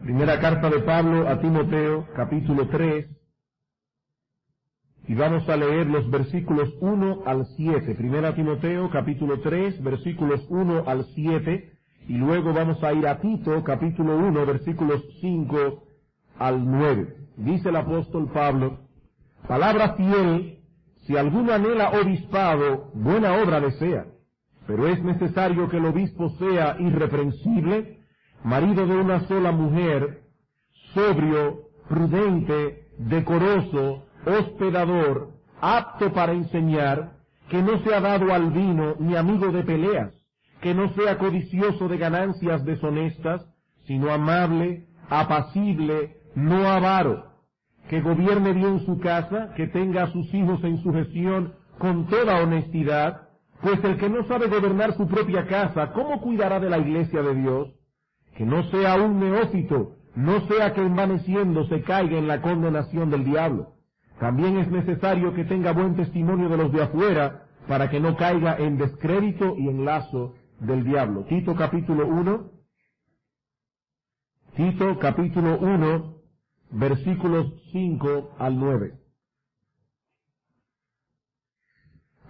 Primera carta de Pablo a Timoteo, capítulo 3, y vamos a leer los versículos 1 al 7. Primera Timoteo, capítulo 3, versículos 1 al 7, y luego vamos a ir a Tito, capítulo 1, versículos 5 al 9. Dice el apóstol Pablo: palabra fiel, si alguno anhela obispado, buena obra desea, pero es necesario que el obispo sea irreprensible, marido de una sola mujer, sobrio, prudente, decoroso, hospedador, apto para enseñar, que no sea dado al vino ni amigo de peleas, que no sea codicioso de ganancias deshonestas, sino amable, apacible, no avaro, que gobierne bien su casa, que tenga a sus hijos en sujeción con toda honestidad, pues el que no sabe gobernar su propia casa, ¿cómo cuidará de la iglesia de Dios? Que no sea un neófito, no sea que envaneciendo se caiga en la condenación del diablo. También es necesario que tenga buen testimonio de los de afuera, para que no caiga en descrédito y en lazo del diablo. Tito capítulo 1, versículos 5 al 9.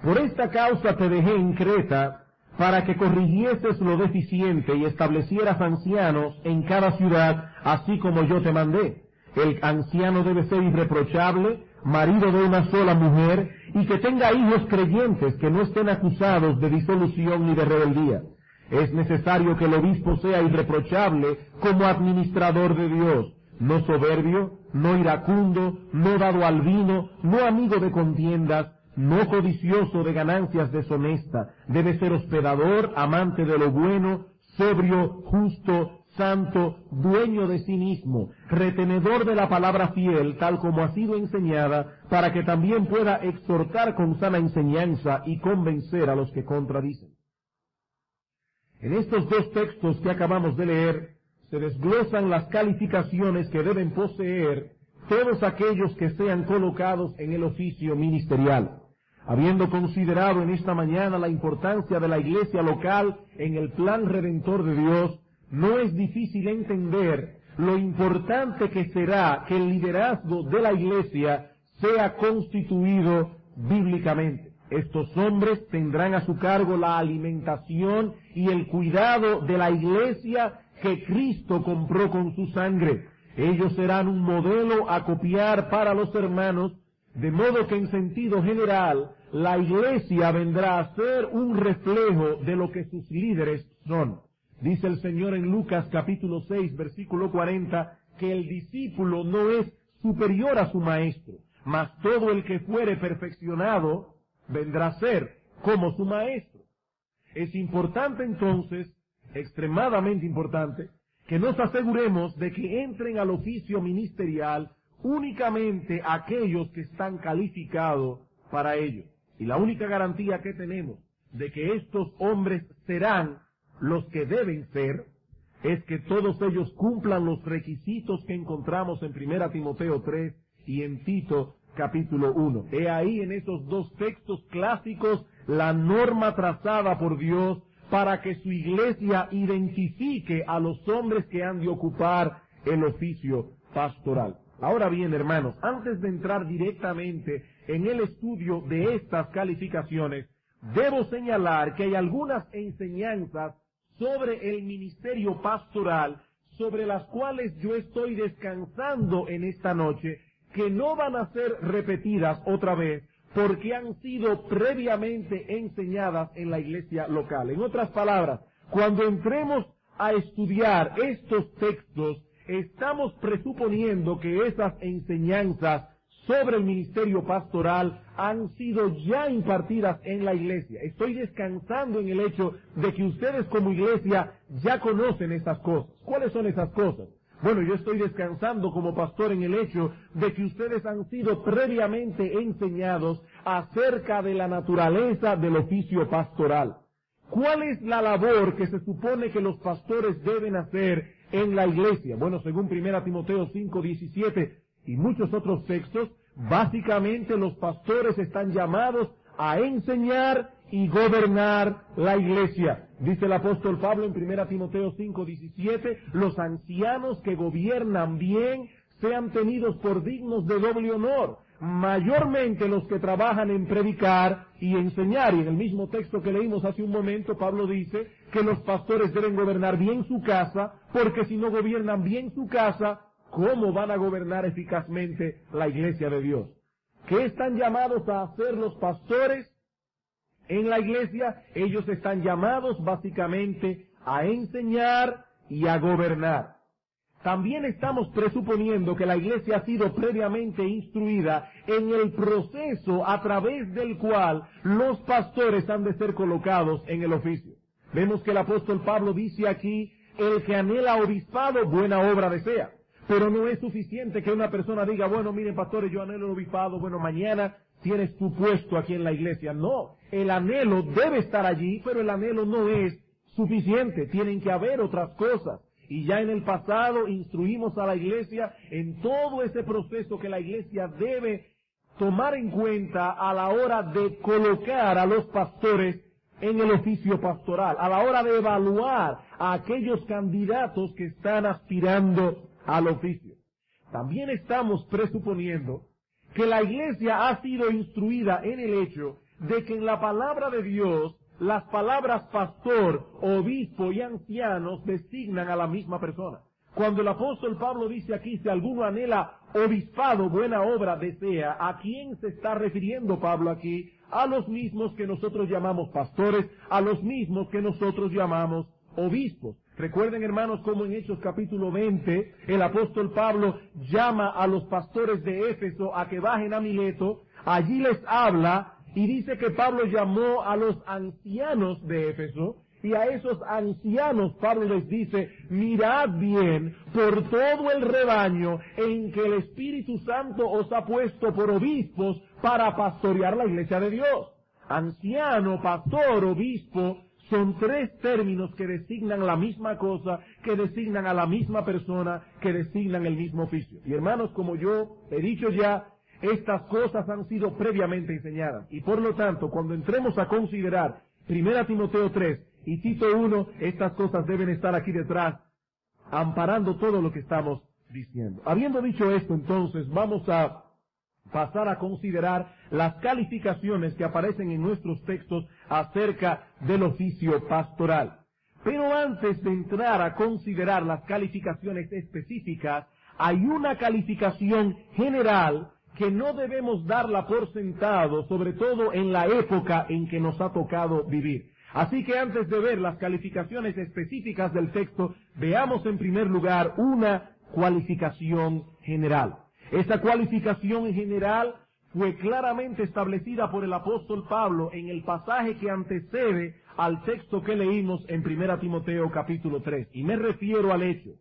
Por esta causa te dejé en Creta, para que corrigieses lo deficiente y establecieras ancianos en cada ciudad, así como yo te mandé. El anciano debe ser irreprochable, marido de una sola mujer, y que tenga hijos creyentes que no estén acusados de disolución ni de rebeldía. Es necesario que el obispo sea irreprochable como administrador de Dios, no soberbio, no iracundo, no dado al vino, no amigo de contiendas, no codicioso de ganancias deshonestas. Debe ser hospedador, amante de lo bueno, sobrio, justo, santo, dueño de sí mismo, retenedor de la palabra fiel, tal como ha sido enseñada, para que también pueda exhortar con sana enseñanza y convencer a los que contradicen. En estos dos textos que acabamos de leer, se desglosan las calificaciones que deben poseer todos aquellos que sean colocados en el oficio ministerial. Habiendo considerado en esta mañana la importancia de la iglesia local en el plan redentor de Dios, no es difícil entender lo importante que será que el liderazgo de la iglesia sea constituido bíblicamente. Estos hombres tendrán a su cargo la alimentación y el cuidado de la iglesia que Cristo compró con su sangre. Ellos serán un modelo a copiar para los hermanos, de modo que en sentido general la iglesia vendrá a ser un reflejo de lo que sus líderes son. Dice el Señor en Lucas capítulo 6, versículo 40, que el discípulo no es superior a su maestro, mas todo el que fuere perfeccionado vendrá a ser como su maestro. Es importante entonces, extremadamente importante, que nos aseguremos de que entren al oficio ministerial únicamente aquellos que están calificados para ello. Y la única garantía que tenemos de que estos hombres serán los que deben ser, es que todos ellos cumplan los requisitos que encontramos en 1 Timoteo 3 y en Tito capítulo 1. He ahí en esos dos textos clásicos la norma trazada por Dios para que su iglesia identifique a los hombres que han de ocupar el oficio pastoral. Ahora bien, hermanos, antes de entrar directamente en el estudio de estas calificaciones, debo señalar que hay algunas enseñanzas sobre el ministerio pastoral, sobre las cuales yo estoy descansando en esta noche, que no van a ser repetidas otra vez, porque han sido previamente enseñadas en la iglesia local. En otras palabras, cuando entremos a estudiar estos textos, estamos presuponiendo que esas enseñanzas sobre el ministerio pastoral han sido ya impartidas en la iglesia. Estoy descansando en el hecho de que ustedes como iglesia ya conocen esas cosas. ¿Cuáles son esas cosas? Bueno, yo estoy descansando como pastor en el hecho de que ustedes han sido previamente enseñados acerca de la naturaleza del oficio pastoral. ¿Cuál es la labor que se supone que los pastores deben hacer en la iglesia? Bueno, según 1 Timoteo 5:17 y muchos otros textos, básicamente los pastores están llamados a enseñar y gobernar la iglesia. Dice el apóstol Pablo en 1 Timoteo 5:17, los ancianos que gobiernan bien sean tenidos por dignos de doble honor, mayormente los que trabajan en predicar y enseñar. Y en el mismo texto que leímos hace un momento, Pablo dice que los pastores deben gobernar bien su casa, porque si no gobiernan bien su casa, ¿cómo van a gobernar eficazmente la iglesia de Dios? ¿Qué están llamados a hacer los pastores en la iglesia? Ellos están llamados básicamente a enseñar y a gobernar. También estamos presuponiendo que la iglesia ha sido previamente instruida en el proceso a través del cual los pastores han de ser colocados en el oficio. Vemos que el apóstol Pablo dice aquí, el que anhela obispado, buena obra desea. Pero no es suficiente que una persona diga, bueno, miren pastores, yo anhelo el obispado, bueno, mañana tienes tu puesto aquí en la iglesia. No, el anhelo debe estar allí, pero el anhelo no es suficiente, tienen que haber otras cosas. Y ya en el pasado instruimos a la iglesia en todo ese proceso que la iglesia debe tomar en cuenta a la hora de colocar a los pastores en el oficio pastoral, a la hora de evaluar a aquellos candidatos que están aspirando al oficio. También estamos presuponiendo que la iglesia ha sido instruida en el hecho de que en la palabra de Dios las palabras pastor, obispo y ancianos designan a la misma persona. Cuando el apóstol Pablo dice aquí, si alguno anhela obispado, buena obra desea, ¿a quién se está refiriendo Pablo aquí? A los mismos que nosotros llamamos pastores, a los mismos que nosotros llamamos obispos. Recuerden, hermanos, como en Hechos capítulo 20, el apóstol Pablo llama a los pastores de Éfeso a que bajen a Mileto, allí les habla y dice que Pablo llamó a los ancianos de Éfeso, y a esos ancianos Pablo les dice, mirad bien por todo el rebaño en que el Espíritu Santo os ha puesto por obispos para pastorear la iglesia de Dios. Anciano, pastor, obispo, son tres términos que designan la misma cosa, que designan a la misma persona, que designan el mismo oficio. Y hermanos, como yo he dicho ya, estas cosas han sido previamente enseñadas. Y por lo tanto, cuando entremos a considerar 1 Timoteo 3 y Tito 1, estas cosas deben estar aquí detrás, amparando todo lo que estamos diciendo. Habiendo dicho esto, entonces, vamos a pasar a considerar las calificaciones que aparecen en nuestros textos acerca del oficio pastoral. Pero antes de entrar a considerar las calificaciones específicas, hay una calificación general que no debemos darla por sentado, sobre todo en la época en que nos ha tocado vivir. Así que antes de ver las calificaciones específicas del texto, veamos en primer lugar una cualificación general. Esta cualificación general fue claramente establecida por el apóstol Pablo en el pasaje que antecede al texto que leímos en 1 Timoteo capítulo 3. Y me refiero al hecho,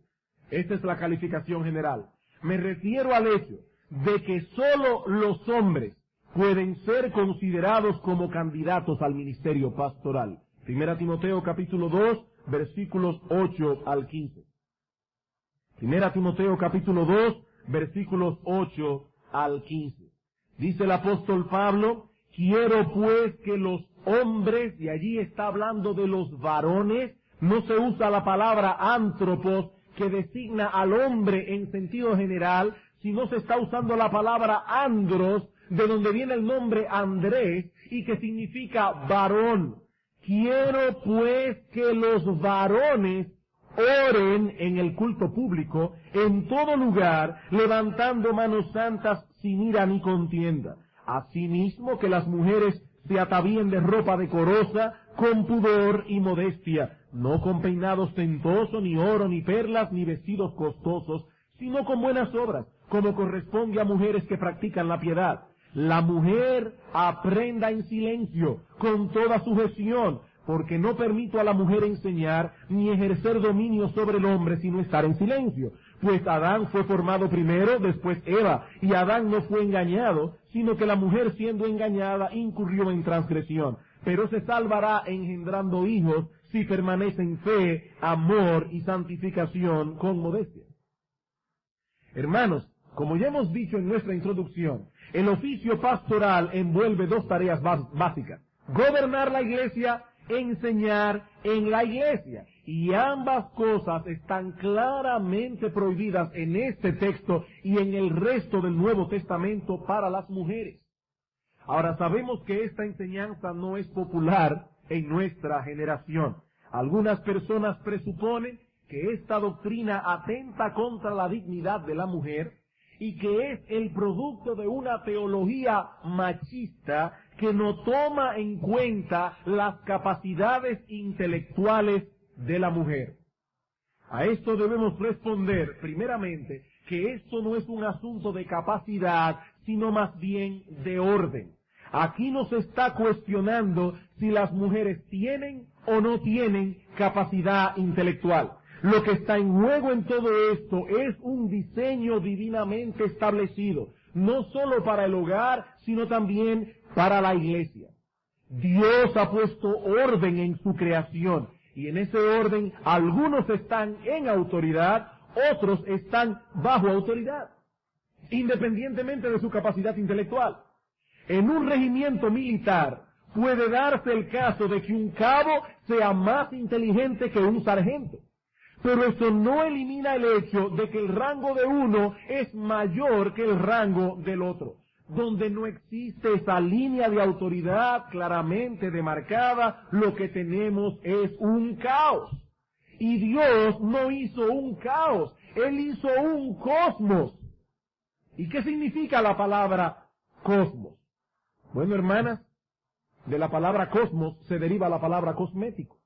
esta es la calificación general, me refiero al hecho de que sólo los hombres pueden ser considerados como candidatos al ministerio pastoral. 1 Timoteo capítulo 2, versículos 8 al 15. 1 Timoteo capítulo 2, versículos 8 al 15. Dice el apóstol Pablo, quiero pues que los hombres, y allí está hablando de los varones, no se usa la palabra antropos, que designa al hombre en sentido general, sino se está usando la palabra andros, de donde viene el nombre Andrés, y que significa varón. Quiero pues que los varones oren en el culto público, en todo lugar, levantando manos santas sin ira ni contienda. Asimismo que las mujeres se atavíen de ropa decorosa, con pudor y modestia, no con peinados tentosos, ni oro, ni perlas, ni vestidos costosos, sino con buenas obras, como corresponde a mujeres que practican la piedad. La mujer aprenda en silencio, con toda sujeción, porque no permito a la mujer enseñar ni ejercer dominio sobre el hombre sino estar en silencio. Pues Adán fue formado primero, después Eva, y Adán no fue engañado, sino que la mujer siendo engañada incurrió en transgresión. Pero se salvará engendrando hijos si permanece en fe, amor y santificación con modestia. Hermanos, como ya hemos dicho en nuestra introducción, el oficio pastoral envuelve dos tareas básicas. Gobernar la iglesia, enseñar en la iglesia. Y ambas cosas están claramente prohibidas en este texto y en el resto del Nuevo Testamento para las mujeres. Ahora, sabemos que esta enseñanza no es popular en nuestra generación. Algunas personas presuponen que esta doctrina atenta contra la dignidad de la mujer y que es el producto de una teología machista que no toma en cuenta las capacidades intelectuales de la mujer. A esto debemos responder, primeramente, que esto no es un asunto de capacidad, sino más bien de orden. Aquí no se está cuestionando si las mujeres tienen o no tienen capacidad intelectual. Lo que está en juego en todo esto es un diseño divinamente establecido, no solo para el hogar, sino también para la iglesia. Dios ha puesto orden en su creación, y en ese orden algunos están en autoridad, otros están bajo autoridad, independientemente de su capacidad intelectual. En un regimiento militar puede darse el caso de que un cabo sea más inteligente que un sargento. Pero eso no elimina el hecho de que el rango de uno es mayor que el rango del otro. Donde no existe esa línea de autoridad claramente demarcada, lo que tenemos es un caos. Y Dios no hizo un caos, Él hizo un cosmos. ¿Y qué significa la palabra cosmos? Bueno, hermanas, de la palabra cosmos se deriva la palabra cosmético.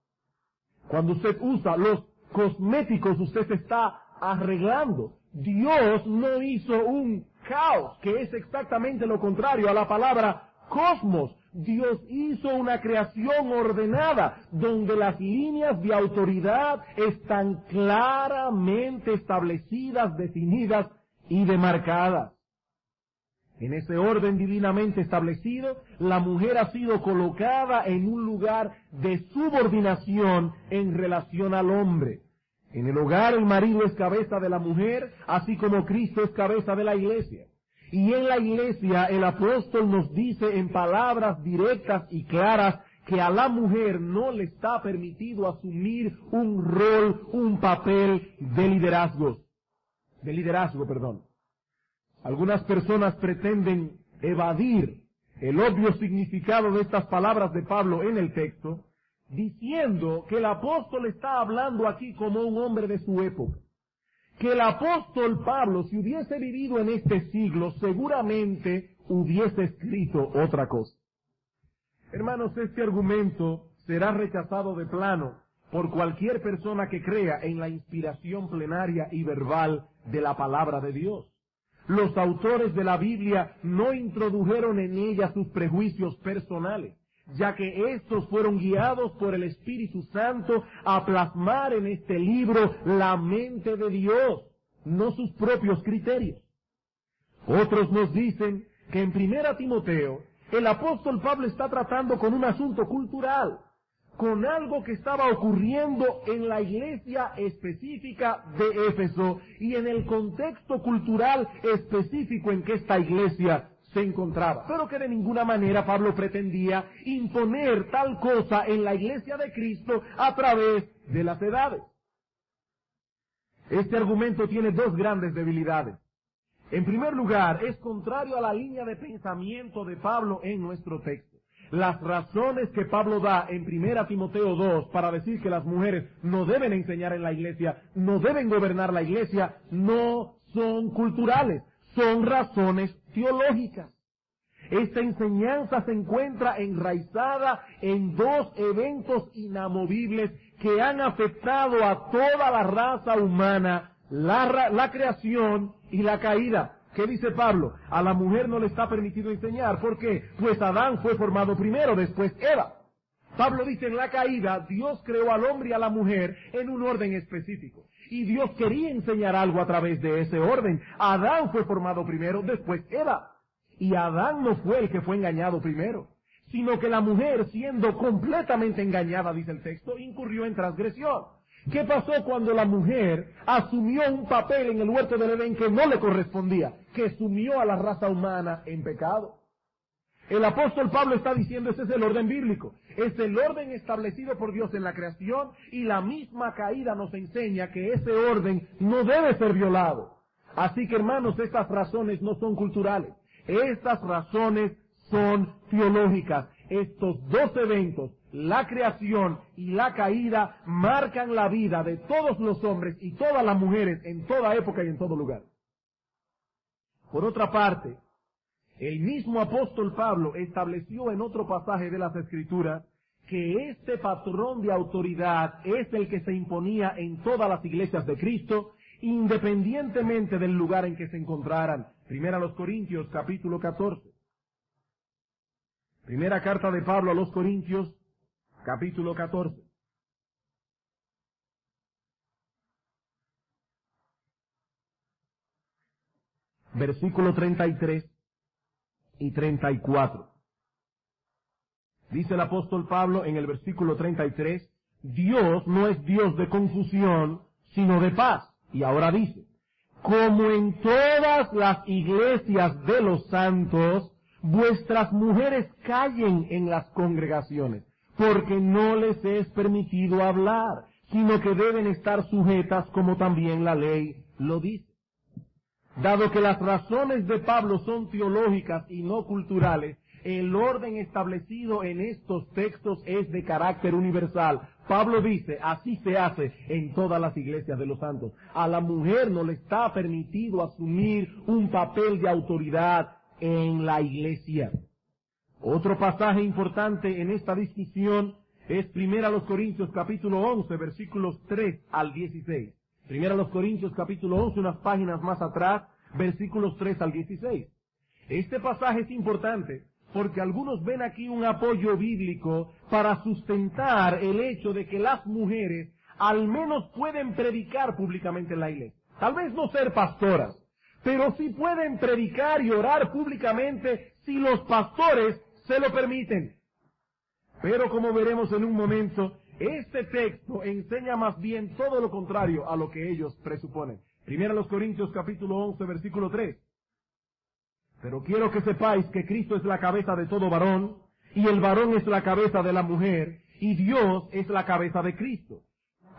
Cuando usted usa los cosméticos, usted se está arreglando. Dios no hizo un caos, que es exactamente lo contrario a la palabra cosmos. Dios hizo una creación ordenada, donde las líneas de autoridad están claramente establecidas, definidas y demarcadas. En ese orden divinamente establecido, la mujer ha sido colocada en un lugar de subordinación en relación al hombre. En el hogar el marido es cabeza de la mujer, así como Cristo es cabeza de la iglesia. Y en la iglesia el apóstol nos dice en palabras directas y claras que a la mujer no le está permitido asumir un rol, un papel de liderazgo. Algunas personas pretenden evadir el obvio significado de estas palabras de Pablo en el texto, diciendo que el apóstol está hablando aquí como un hombre de su época. Que el apóstol Pablo, si hubiese vivido en este siglo, seguramente hubiese escrito otra cosa. Hermanos, este argumento será rechazado de plano por cualquier persona que crea en la inspiración plenaria y verbal de la palabra de Dios. Los autores de la Biblia no introdujeron en ella sus prejuicios personales, ya que estos fueron guiados por el Espíritu Santo a plasmar en este libro la mente de Dios, no sus propios criterios. Otros nos dicen que en 1 Timoteo el apóstol Pablo está tratando con un asunto cultural, con algo que estaba ocurriendo en la iglesia específica de Éfeso y en el contexto cultural específico en que esta iglesia se encontraba. Pero que de ninguna manera Pablo pretendía imponer tal cosa en la iglesia de Cristo a través de las edades. Este argumento tiene dos grandes debilidades. En primer lugar, es contrario a la línea de pensamiento de Pablo en nuestro texto. Las razones que Pablo da en 1 Timoteo 2 para decir que las mujeres no deben enseñar en la iglesia, no deben gobernar la iglesia, no son culturales, son razones teológicas. Esta enseñanza se encuentra enraizada en dos eventos inamovibles que han afectado a toda la raza humana, la creación y la caída. ¿Qué dice Pablo? A la mujer no le está permitido enseñar. ¿Por qué? Pues Adán fue formado primero, después Eva. Pablo dice en la caída, Dios creó al hombre y a la mujer en un orden específico. Y Dios quería enseñar algo a través de ese orden. Adán fue formado primero, después Eva. Y Adán no fue el que fue engañado primero, sino que la mujer, siendo completamente engañada, dice el texto, incurrió en transgresión. ¿Qué pasó cuando la mujer asumió un papel en el huerto del Edén que no le correspondía? Que sumió a la raza humana en pecado. El apóstol Pablo está diciendo, ese es el orden bíblico, es el orden establecido por Dios en la creación, y la misma caída nos enseña que ese orden no debe ser violado. Así que, hermanos, estas razones no son culturales, estas razones son teológicas. Estos dos eventos, la creación y la caída, marcan la vida de todos los hombres y todas las mujeres en toda época y en todo lugar. Por otra parte, el mismo apóstol Pablo estableció en otro pasaje de las Escrituras que este patrón de autoridad es el que se imponía en todas las iglesias de Cristo, independientemente del lugar en que se encontraran. Primera a los Corintios, capítulo 14. Primera carta de Pablo a los Corintios, capítulo 14. Versículo 33 y 34. Dice el apóstol Pablo en el versículo 33, Dios no es Dios de confusión, sino de paz. Y ahora dice, como en todas las iglesias de los santos, vuestras mujeres callen en las congregaciones, porque no les es permitido hablar, sino que deben estar sujetas como también la ley lo dice. Dado que las razones de Pablo son teológicas y no culturales, el orden establecido en estos textos es de carácter universal. Pablo dice, así se hace en todas las iglesias de los santos. A la mujer no le está permitido asumir un papel de autoridad en la iglesia. Otro pasaje importante en esta discusión es 1 Corintios capítulo 11, versículos 3 al 16. 1 Corintios capítulo 11, unas páginas más atrás, versículos 3 al 16. Este pasaje es importante porque algunos ven aquí un apoyo bíblico para sustentar el hecho de que las mujeres al menos pueden predicar públicamente en la iglesia. Tal vez no ser pastoras, pero sí pueden predicar y orar públicamente si los pastores se lo permiten. Pero como veremos en un momento, este texto enseña más bien todo lo contrario a lo que ellos presuponen. 1 Corintios capítulo 11, versículo 3. Pero quiero que sepáis que Cristo es la cabeza de todo varón, y el varón es la cabeza de la mujer, y Dios es la cabeza de Cristo.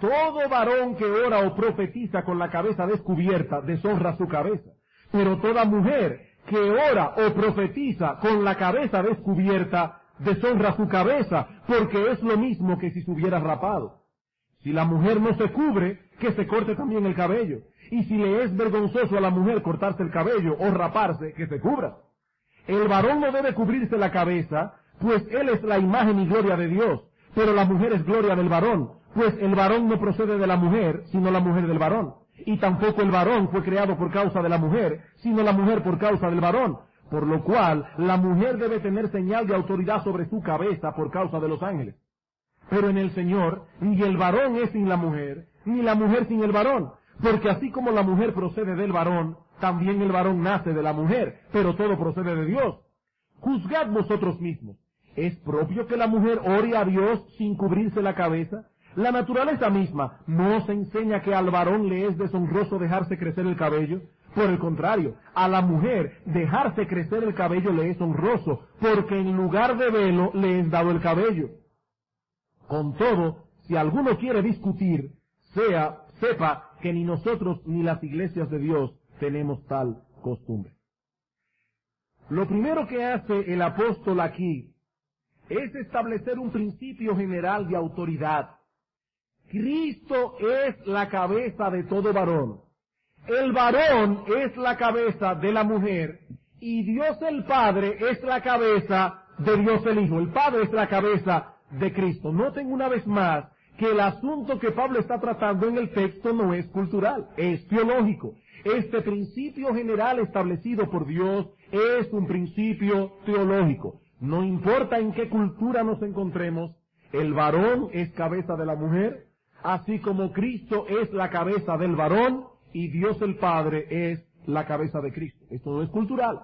Todo varón que ora o profetiza con la cabeza descubierta deshonra su cabeza, pero toda mujer que ora o profetiza con la cabeza descubierta deshonra su cabeza, porque es lo mismo que si se hubiera rapado. Si la mujer no se cubre, que se corte también el cabello. Y si le es vergonzoso a la mujer cortarse el cabello o raparse, que se cubra. El varón no debe cubrirse la cabeza, pues él es la imagen y gloria de Dios, pero la mujer es gloria del varón, pues el varón no procede de la mujer, sino la mujer del varón. Y tampoco el varón fue creado por causa de la mujer, sino la mujer por causa del varón. Por lo cual, la mujer debe tener señal de autoridad sobre su cabeza por causa de los ángeles. Pero en el Señor, ni el varón es sin la mujer, ni la mujer sin el varón. Porque así como la mujer procede del varón, también el varón nace de la mujer, pero todo procede de Dios. Juzgad vosotros mismos. ¿Es propio que la mujer ore a Dios sin cubrirse la cabeza? La naturaleza misma no se enseña que al varón le es deshonroso dejarse crecer el cabello. Por el contrario, a la mujer dejarse crecer el cabello le es honroso, porque en lugar de velo le es dado el cabello. Con todo, si alguno quiere discutir, sepa que ni nosotros ni las iglesias de Dios tenemos tal costumbre. Lo primero que hace el apóstol aquí es establecer un principio general de autoridad. Cristo es la cabeza de todo varón. El varón es la cabeza de la mujer y Dios el Padre es la cabeza de Dios el Hijo. El Padre es la cabeza de Cristo. Noten una vez más que el asunto que Pablo está tratando en el texto no es cultural, es teológico. Este principio general establecido por Dios es un principio teológico. No importa en qué cultura nos encontremos, el varón es cabeza de la mujer, así como Cristo es la cabeza del varón y Dios el Padre es la cabeza de Cristo. Esto no es cultural.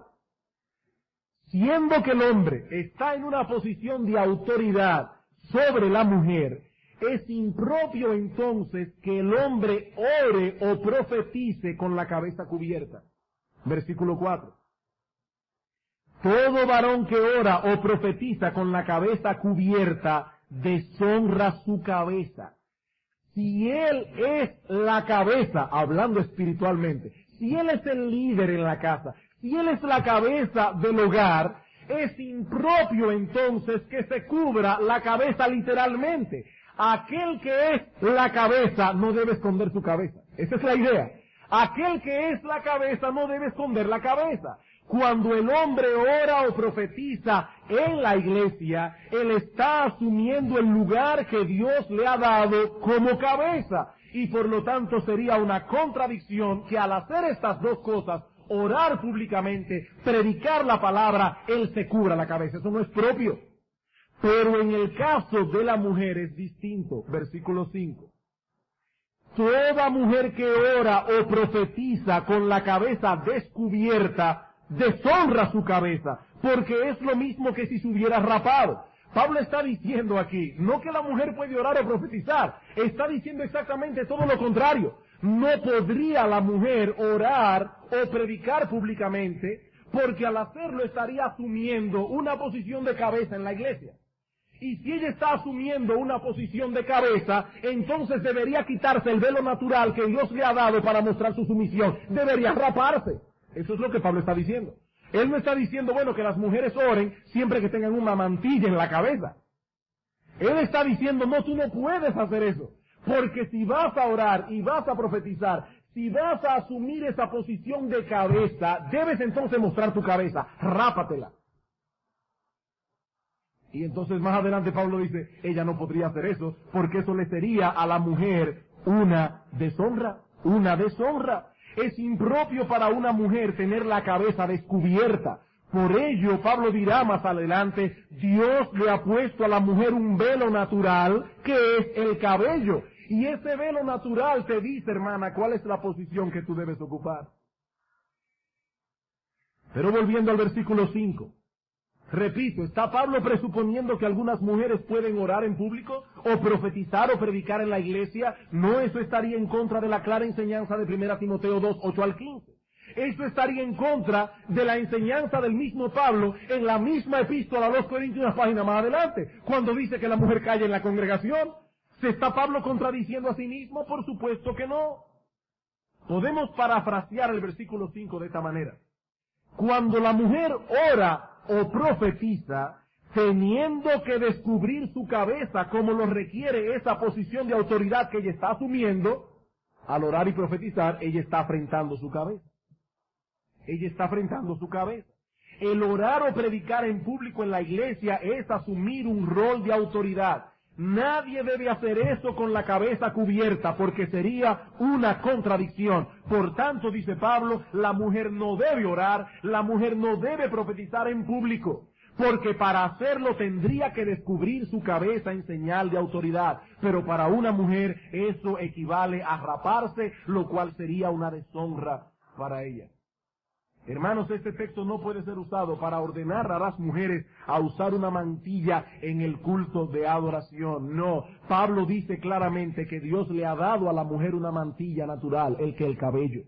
Siendo que el hombre está en una posición de autoridad sobre la mujer, es impropio entonces que el hombre ore o profetice con la cabeza cubierta. Versículo 4. Todo varón que ora o profetiza con la cabeza cubierta, deshonra su cabeza. Si él es la cabeza, hablando espiritualmente, si él es el líder en la casa, si él es la cabeza del hogar, es impropio entonces que se cubra la cabeza literalmente. Aquel que es la cabeza no debe esconder su cabeza. Esa es la idea. Aquel que es la cabeza no debe esconder la cabeza. Cuando el hombre ora o profetiza en la iglesia, él está asumiendo el lugar que Dios le ha dado como cabeza. Y por lo tanto sería una contradicción que al hacer estas dos cosas, orar públicamente, predicar la palabra, él se cubra la cabeza. Eso no es propio. Pero en el caso de la mujer es distinto. Versículo 5. Toda mujer que ora o profetiza con la cabeza descubierta, deshonra su cabeza, porque es lo mismo que si se hubiera rapado. Pablo está diciendo aquí, no que la mujer puede orar o profetizar, está diciendo exactamente todo lo contrario. No podría la mujer orar o predicar públicamente, porque al hacerlo estaría asumiendo una posición de cabeza en la iglesia. Y si ella está asumiendo una posición de cabeza, entonces debería quitarse el velo natural que Dios le ha dado para mostrar su sumisión. Debería raparse. Eso es lo que Pablo está diciendo. Él no está diciendo, bueno, que las mujeres oren siempre que tengan una mantilla en la cabeza. Él está diciendo, no, tú no puedes hacer eso. Porque si vas a orar y vas a profetizar, si vas a asumir esa posición de cabeza, debes entonces mostrar tu cabeza. Rápatela. Y entonces más adelante Pablo dice, ella no podría hacer eso, porque eso le sería a la mujer una deshonra. Una deshonra. Es impropio para una mujer tener la cabeza descubierta. Por ello, Pablo dirá más adelante, Dios le ha puesto a la mujer un velo natural, que es el cabello. Y ese velo natural te dice, hermana, cuál es la posición que tú debes ocupar. Pero volviendo al versículo 5. Repito, ¿está Pablo presuponiendo que algunas mujeres pueden orar en público o profetizar o predicar en la iglesia? No, eso estaría en contra de la clara enseñanza de 1 Timoteo 2, 8 al 15. Eso estaría en contra de la enseñanza del mismo Pablo en la misma epístola a los Corintios, una página más adelante, cuando dice que la mujer calla en la congregación. ¿Se está Pablo contradiciendo a sí mismo? Por supuesto que no. Podemos parafrasear el versículo 5 de esta manera. Cuando la mujer ora o profetiza, teniendo que descubrir su cabeza como lo requiere esa posición de autoridad que ella está asumiendo, al orar y profetizar, ella está afrentando su cabeza. Ella está afrentando su cabeza. El orar o predicar en público en la iglesia es asumir un rol de autoridad. Nadie debe hacer eso con la cabeza cubierta porque sería una contradicción. Por tanto, dice Pablo, la mujer no debe orar, la mujer no debe profetizar en público, porque para hacerlo tendría que descubrir su cabeza en señal de autoridad. Pero para una mujer eso equivale a raparse, lo cual sería una deshonra para ella. Hermanos, este texto no puede ser usado para ordenar a las mujeres a usar una mantilla en el culto de adoración. No, Pablo dice claramente que Dios le ha dado a la mujer una mantilla natural, el cabello.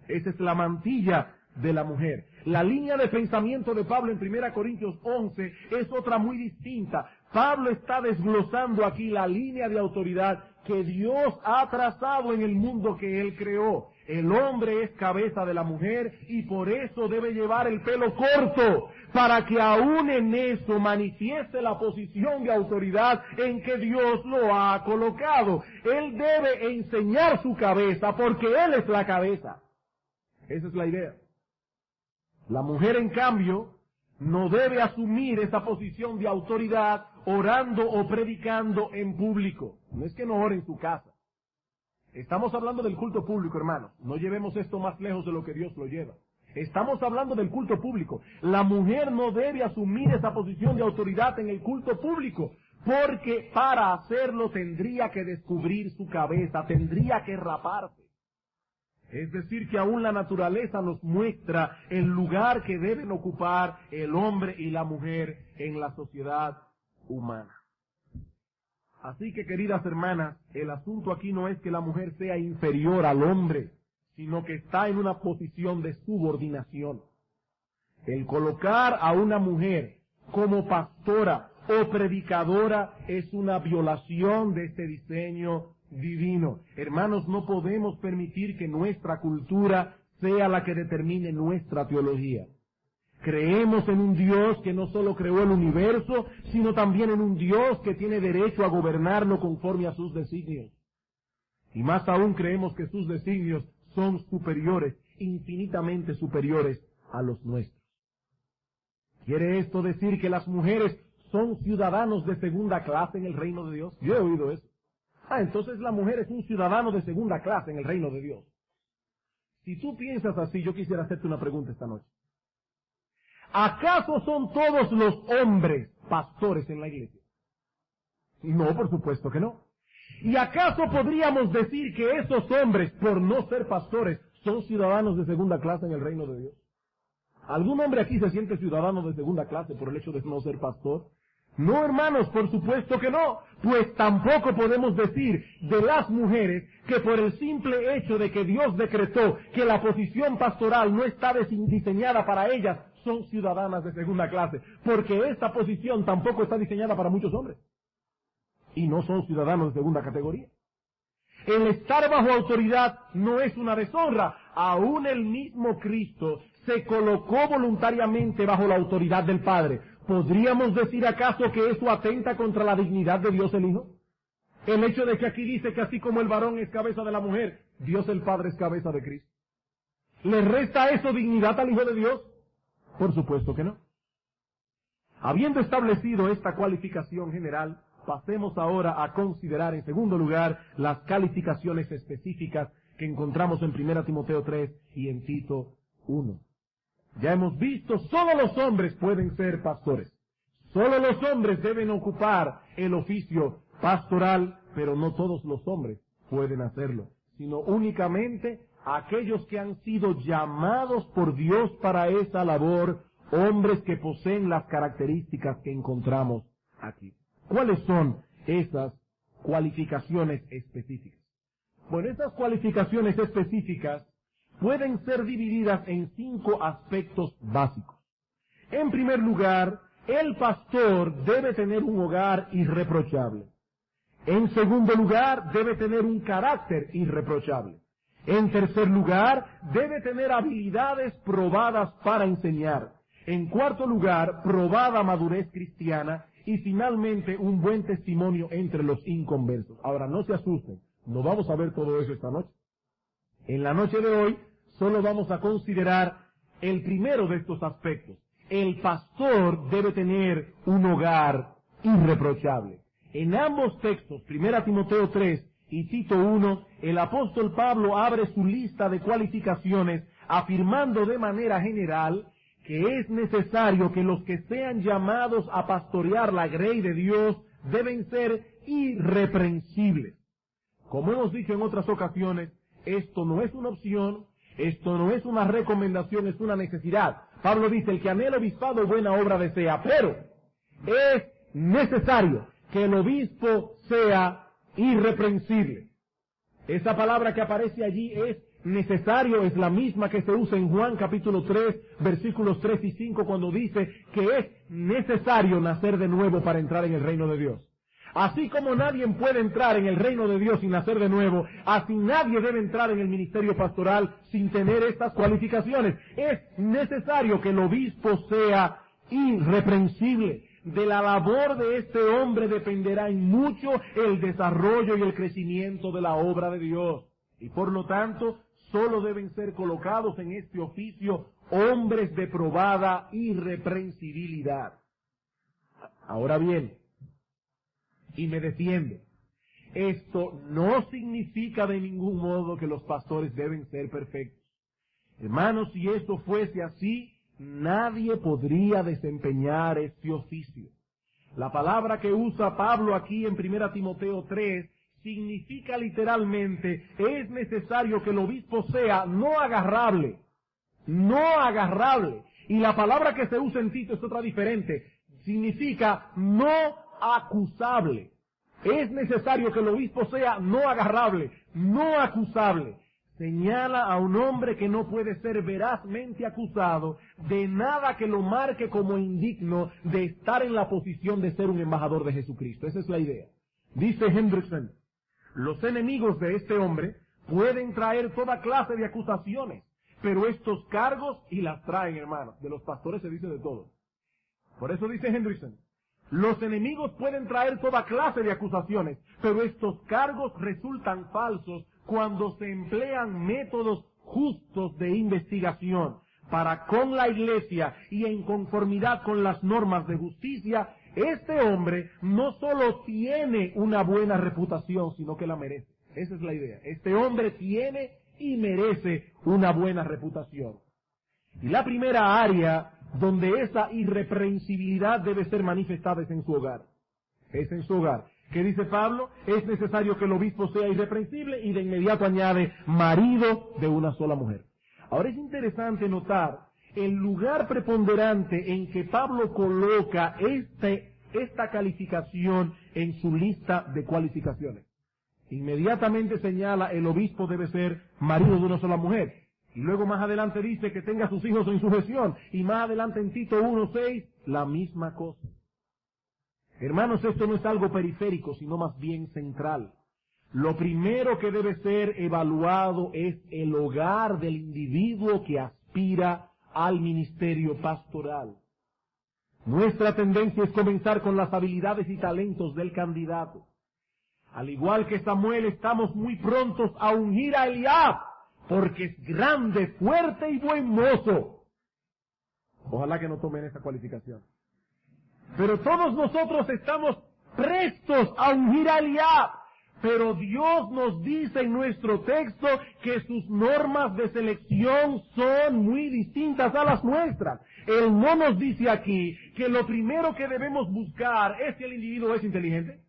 Esa es la mantilla de la mujer. La línea de pensamiento de Pablo en 1 Corintios 11 es otra muy distinta. Pablo está desglosando aquí la línea de autoridad que Dios ha trazado en el mundo que Él creó. El hombre es cabeza de la mujer y por eso debe llevar el pelo corto, para que aún en eso manifieste la posición de autoridad en que Dios lo ha colocado. Él debe enseñar su cabeza porque Él es la cabeza. Esa es la idea. La mujer, en cambio, no debe asumir esa posición de autoridad orando o predicando en público. No es que no ore en su casa. Estamos hablando del culto público, hermanos. No llevemos esto más lejos de lo que Dios lo lleva. Estamos hablando del culto público. La mujer no debe asumir esa posición de autoridad en el culto público, porque para hacerlo tendría que descubrir su cabeza, tendría que raparse. Es decir, que aún la naturaleza nos muestra el lugar que deben ocupar el hombre y la mujer en la sociedad humana. Así que, queridas hermanas, el asunto aquí no es que la mujer sea inferior al hombre, sino que está en una posición de subordinación. El colocar a una mujer como pastora o predicadora es una violación de este diseño divino. Hermanos, no podemos permitir que nuestra cultura sea la que determine nuestra teología. Creemos en un Dios que no solo creó el universo, sino también en un Dios que tiene derecho a gobernarlo conforme a sus designios. Y más aún creemos que sus designios son superiores, infinitamente superiores a los nuestros. ¿Quiere esto decir que las mujeres son ciudadanos de segunda clase en el reino de Dios? Yo he oído eso. Entonces la mujer es un ciudadano de segunda clase en el reino de Dios. Si tú piensas así, yo quisiera hacerte una pregunta esta noche. ¿Acaso son todos los hombres pastores en la iglesia? No, por supuesto que no. ¿Y acaso podríamos decir que esos hombres, por no ser pastores, son ciudadanos de segunda clase en el reino de Dios? ¿Algún hombre aquí se siente ciudadano de segunda clase por el hecho de no ser pastor? No, hermanos, por supuesto que no. Pues tampoco podemos decir de las mujeres que por el simple hecho de que Dios decretó que la posición pastoral no está diseñada para ellas, son ciudadanas de segunda clase, porque esta posición tampoco está diseñada para muchos hombres. Y no son ciudadanos de segunda categoría. El estar bajo autoridad no es una deshonra. Aún el mismo Cristo se colocó voluntariamente bajo la autoridad del Padre. ¿Podríamos decir acaso que eso atenta contra la dignidad de Dios el Hijo? El hecho de que aquí dice que así como el varón es cabeza de la mujer, Dios el Padre es cabeza de Cristo. ¿Le resta eso dignidad al Hijo de Dios? Por supuesto que no. Habiendo establecido esta cualificación general, pasemos ahora a considerar en segundo lugar las calificaciones específicas que encontramos en 1 Timoteo 3 y en Tito 1. Ya hemos visto, solo los hombres pueden ser pastores. Solo los hombres deben ocupar el oficio pastoral, pero no todos los hombres pueden hacerlo, sino únicamente aquellos que han sido llamados por Dios para esa labor, hombres que poseen las características que encontramos aquí. ¿Cuáles son esas cualificaciones específicas? Bueno, estas cualificaciones específicas pueden ser divididas en 5 aspectos básicos. En primer lugar, el pastor debe tener un hogar irreprochable. En segundo lugar, debe tener un carácter irreprochable. En tercer lugar, debe tener habilidades probadas para enseñar. En cuarto lugar, probada madurez cristiana. Y finalmente, un buen testimonio entre los inconversos. Ahora, no se asusten, no vamos a ver todo eso esta noche. En la noche de hoy, solo vamos a considerar el primero de estos aspectos. El pastor debe tener un hogar irreprochable. En ambos textos, 1 Timoteo 3 y Tito 1, el apóstol Pablo abre su lista de cualificaciones afirmando de manera general que es necesario que los que sean llamados a pastorear la grey de Dios deben ser irreprensibles. Como hemos dicho en otras ocasiones, esto no es una opción, esto no es una recomendación, es una necesidad. Pablo dice, el que anhela obispado buena obra desea, pero es necesario que el obispo sea irreprensible. Esa palabra que aparece allí es necesario, es la misma que se usa en Juan capítulo 3, versículos 3 y 5, cuando dice que es necesario nacer de nuevo para entrar en el reino de Dios. Así como nadie puede entrar en el reino de Dios sin nacer de nuevo, así nadie debe entrar en el ministerio pastoral sin tener estas cualificaciones. Es necesario que el obispo sea irreprensible. De la labor de este hombre dependerá en mucho el desarrollo y el crecimiento de la obra de Dios. Y por lo tanto, solo deben ser colocados en este oficio hombres de probada irreprensibilidad. Ahora bien, y me defiendo, esto no significa de ningún modo que los pastores deben ser perfectos. Hermanos, si esto fuese así, nadie podría desempeñar este oficio. La palabra que usa Pablo aquí en 1 Timoteo 3 significa literalmente, es necesario que el obispo sea no agarrable. Y la palabra que se usa en Tito es otra diferente. Significa no acusable. Es necesario que el obispo sea no agarrable, no acusable. señala a un hombre que no puede ser verazmente acusado de nada que lo marque como indigno de estar en la posición de ser un embajador de Jesucristo. Esa es la idea. Dice Hendrickson, los enemigos de este hombre pueden traer toda clase de acusaciones, pero estos cargos, y las traen, hermanos, de los pastores se dice de todo. Por eso dice Hendrickson, los enemigos pueden traer toda clase de acusaciones, pero estos cargos resultan falsos cuando se emplean métodos justos de investigación para con la iglesia y en conformidad con las normas de justicia. Este hombre no solo tiene una buena reputación, sino que la merece. Esa es la idea. Este hombre tiene y merece una buena reputación. Y la primera área donde esa irreprensibilidad debe ser manifestada es en su hogar. Es en su hogar. ¿Qué dice Pablo? Es necesario que el obispo sea irreprensible, y de inmediato añade, marido de una sola mujer. Ahora es interesante notar el lugar preponderante en que Pablo coloca esta calificación en su lista de cualificaciones. Inmediatamente señala, el obispo debe ser marido de una sola mujer. Y luego más adelante dice que tenga a sus hijos en sujeción. Y más adelante en Tito 1:6, la misma cosa. Hermanos, esto no es algo periférico, sino más bien central. Lo primero que debe ser evaluado es el hogar del individuo que aspira al ministerio pastoral. Nuestra tendencia es comenzar con las habilidades y talentos del candidato. Al igual que Samuel, estamos muy prontos a ungir a Eliab, porque es grande, fuerte y buen mozo. Ojalá que no tomen esa cualificación. Pero todos nosotros estamos prestos a ungir a Eliab. Pero Dios nos dice en nuestro texto que sus normas de selección son muy distintas a las nuestras. Él no nos dice aquí que lo primero que debemos buscar es si el individuo es inteligente.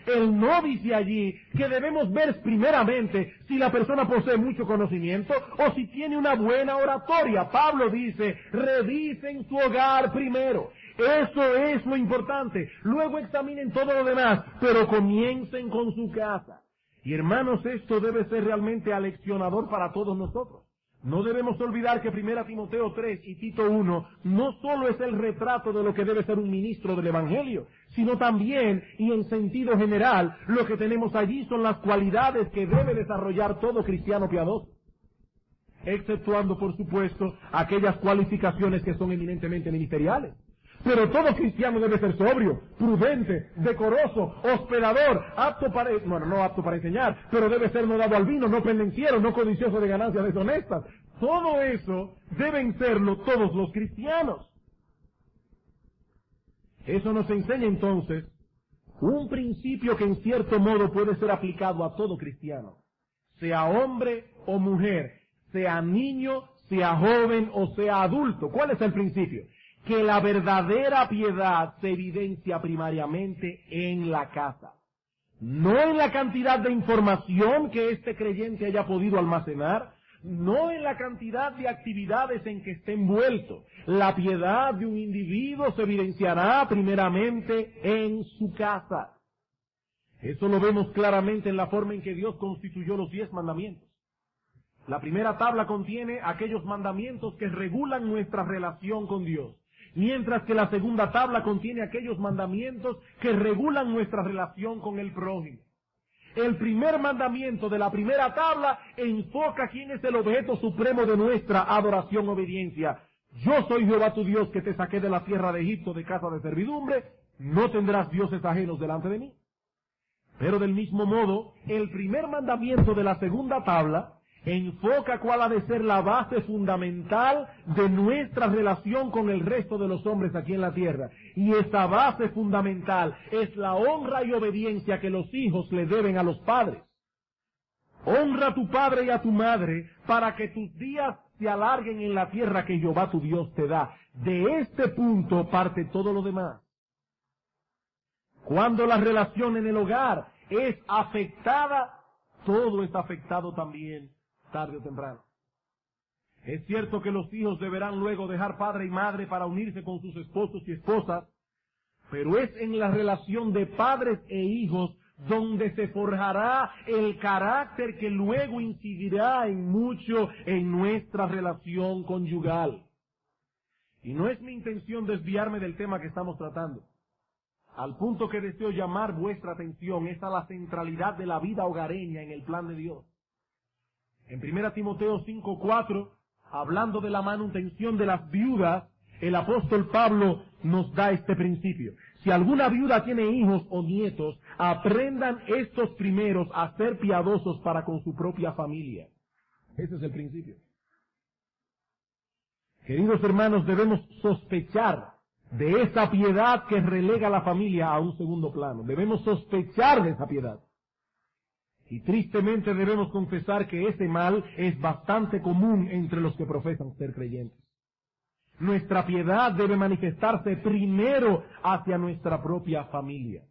Él no dice allí que debemos ver primeramente si la persona posee mucho conocimiento o si tiene una buena oratoria. Pablo dice, revisen su hogar primero. Eso es lo importante. Luego examinen todo lo demás, pero comiencen con su casa. Y hermanos, esto debe ser realmente aleccionador para todos nosotros. No debemos olvidar que 1 Timoteo 3 y Tito 1 no solo es el retrato de lo que debe ser un ministro del Evangelio, sino también, y en sentido general, lo que tenemos allí son las cualidades que debe desarrollar todo cristiano piadoso, exceptuando, por supuesto, aquellas cualificaciones que son eminentemente ministeriales. Pero todo cristiano debe ser sobrio, prudente, decoroso, hospedador, no apto para enseñar, pero debe ser no dado al vino, no pendenciero, no codicioso de ganancias deshonestas. Todo eso deben serlo todos los cristianos. Eso nos enseña entonces un principio que en cierto modo puede ser aplicado a todo cristiano, sea hombre o mujer, sea niño, sea joven o sea adulto. ¿Cuál es el principio? Que la verdadera piedad se evidencia primariamente en la casa, no en la cantidad de información que este creyente haya podido almacenar, no en la cantidad de actividades en que esté envuelto. La piedad de un individuo se evidenciará primeramente en su casa. Eso lo vemos claramente en la forma en que Dios constituyó los 10 mandamientos. La primera tabla contiene aquellos mandamientos que regulan nuestra relación con Dios, mientras que la segunda tabla contiene aquellos mandamientos que regulan nuestra relación con el prójimo. El primer mandamiento de la primera tabla enfoca quién es el objeto supremo de nuestra adoración, obediencia. Yo soy Jehová tu Dios que te saqué de la tierra de Egipto, de casa de servidumbre, no tendrás dioses ajenos delante de mí. Pero del mismo modo, el primer mandamiento de la segunda tabla enfoca cuál ha de ser la base fundamental de nuestra relación con el resto de los hombres aquí en la tierra. Y esa base fundamental es la honra y obediencia que los hijos le deben a los padres. Honra a tu padre y a tu madre para que tus días se alarguen en la tierra que Jehová tu Dios te da. De este punto parte todo lo demás. Cuando la relación en el hogar es afectada, todo está afectado también, tarde o temprano. Es cierto que los hijos deberán luego dejar padre y madre para unirse con sus esposos y esposas, pero es en la relación de padres e hijos donde se forjará el carácter que luego incidirá en mucho en nuestra relación conyugal. Y no es mi intención desviarme del tema que estamos tratando. Al punto que deseo llamar vuestra atención es a la centralidad de la vida hogareña en el plan de Dios. En 1 Timoteo 5:4, hablando de la manutención de las viudas, el apóstol Pablo nos da este principio. Si alguna viuda tiene hijos o nietos, aprendan estos primeros a ser piadosos para con su propia familia. Ese es el principio. Queridos hermanos, debemos sospechar de esa piedad que relega a la familia a un segundo plano. Debemos sospechar de esa piedad. Y tristemente debemos confesar que ese mal es bastante común entre los que profesan ser creyentes. Nuestra piedad debe manifestarse primero hacia nuestra propia familia.